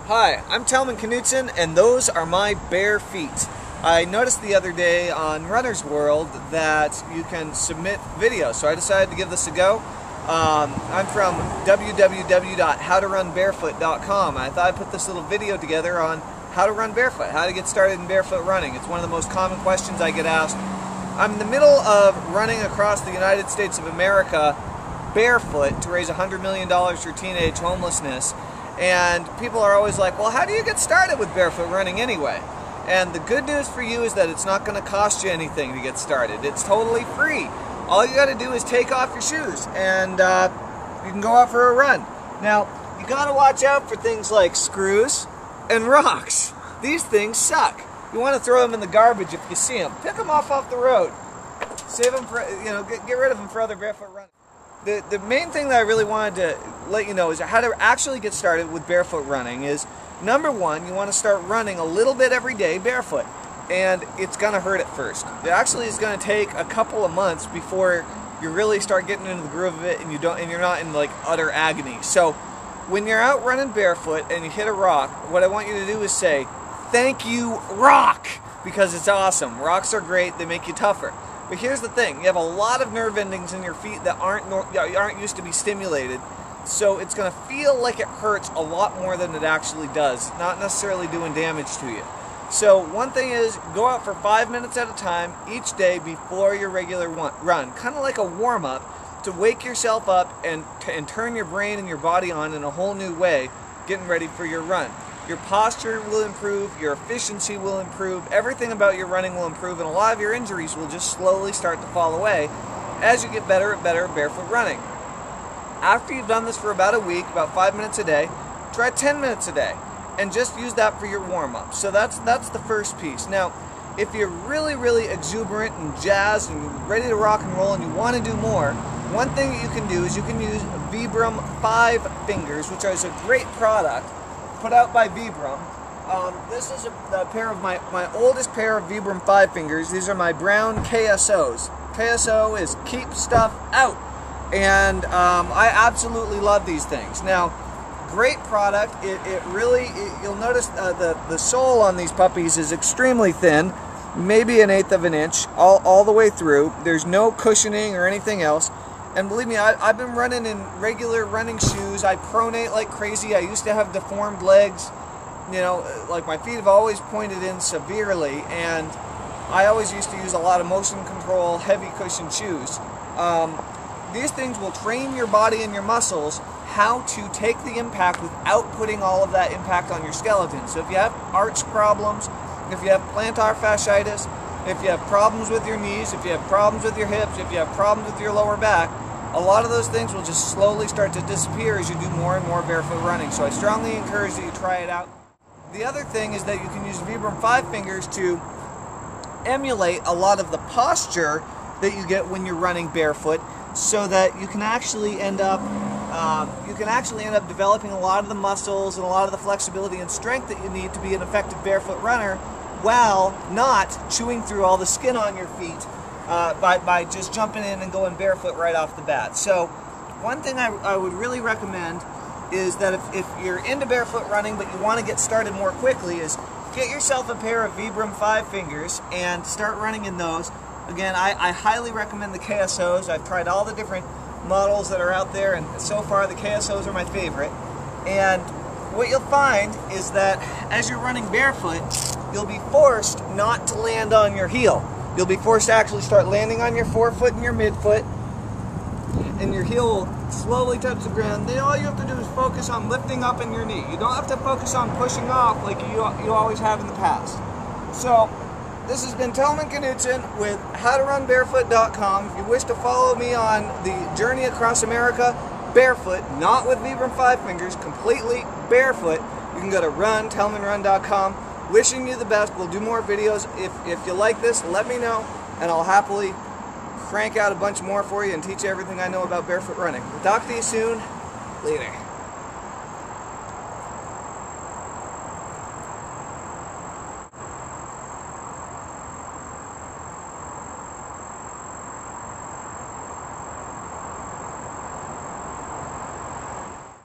Hi, I'm Tellman Knudson, and those are my bare feet. I noticed the other day on Runner's World that you can submit videos, so I decided to give this a go. I'm from www.howtorunbarefoot.com. I thought I'd put this little video together on how to run barefoot, how to get started in barefoot running. It's one of the most common questions I get asked. I'm in the middle of running across the United States of America barefoot to raise $100 million for teenage homelessness. And people are always like, well, how do you get started with barefoot running anyway? And the good news for you is that it's not going to cost you anything to get started. It's totally free. All you got to do is take off your shoes and you can go out for a run. Now, you got to watch out for things like screws and rocks. These things suck. You want to throw them in the garbage if you see them. Pick them off the road. Save them for, get rid of them for other barefoot running. The main thing that I really wanted to let you know is how to actually get started with barefoot running is, number one, you want to start running a little bit every day barefoot. And it's going to hurt at first. It actually is going to take a couple of months before you really start getting into the groove of it and you're not in like utter agony. So when you're out running barefoot and you hit a rock, what I want you to do is say, "Thank you, rock," because it's awesome. Rocks are great, they make you tougher. But here's the thing, you have a lot of nerve endings in your feet that aren't used to be stimulated, so it's going to feel like it hurts a lot more than it actually does, not necessarily doing damage to you. So one thing is, go out for 5 minutes at a time each day before your regular run, kind of like a warm-up to wake yourself up and turn your brain and your body on in a whole new way, getting ready for your run. Your posture will improve, your efficiency will improve, everything about your running will improve, and a lot of your injuries will just slowly start to fall away as you get better and better at barefoot running. After you've done this for about a week, about 5 minutes a day, try 10 minutes a day, and just use that for your warm-up. So that's the first piece. Now, if you're really, really exuberant and jazzed and ready to rock and roll and you want to do more, one thing that you can do is you can use Vibram 5 fingers, which is a great product put out by Vibram. This is a pair of my oldest pair of Vibram 5 fingers. These are my brown KSOs. KSO is keep stuff out. And I absolutely love these things. Now, great product. You'll notice the sole on these puppies is extremely thin, maybe 1/8 of an inch, all the way through. There's no cushioning or anything else. And believe me, I've been running in regular running shoes. I pronate like crazy. I used to have deformed legs. Like my feet have always pointed in severely, and I always used to use a lot of motion control, heavy cushion shoes. These things will train your body and your muscles how to take the impact without putting all of that impact on your skeleton. So if you have arch problems, if you have plantar fasciitis, if you have problems with your knees, if you have problems with your hips, if you have problems with your lower back, a lot of those things will just slowly start to disappear as you do more and more barefoot running. So I strongly encourage that you try it out. The other thing is that you can use Vibram 5 fingers to emulate a lot of the posture that you get when you're running barefoot, so that you can actually end up developing a lot of the muscles and a lot of the flexibility and strength that you need to be an effective barefoot runner, while not chewing through all the skin on your feet by just jumping in and going barefoot right off the bat. So one thing I would really recommend is that if you're into barefoot running but you want to get started more quickly, is get yourself a pair of Vibram 5 fingers and start running in those. Again, I highly recommend the KSOs. I've tried all the different models that are out there, and so far the KSOs are my favorite. And what you'll find is that as you're running barefoot, you'll be forced not to land on your heel. You'll be forced to actually start landing on your forefoot and your midfoot, and your heel will slowly touch the ground. Then all you have to do is focus on lifting up in your knee. You don't have to focus on pushing off like you always have in the past. So this has been Tellman Knudson with HowToRunBarefoot.com. If you wish to follow me on the journey across America barefoot, not with Vibram 5 fingers, completely barefoot, you can go to RunTellmanRun.com. Wishing you the best. We'll do more videos. If you like this, let me know, and I'll happily crank out a bunch more for you and teach you everything I know about barefoot running. Talk to you soon. Later.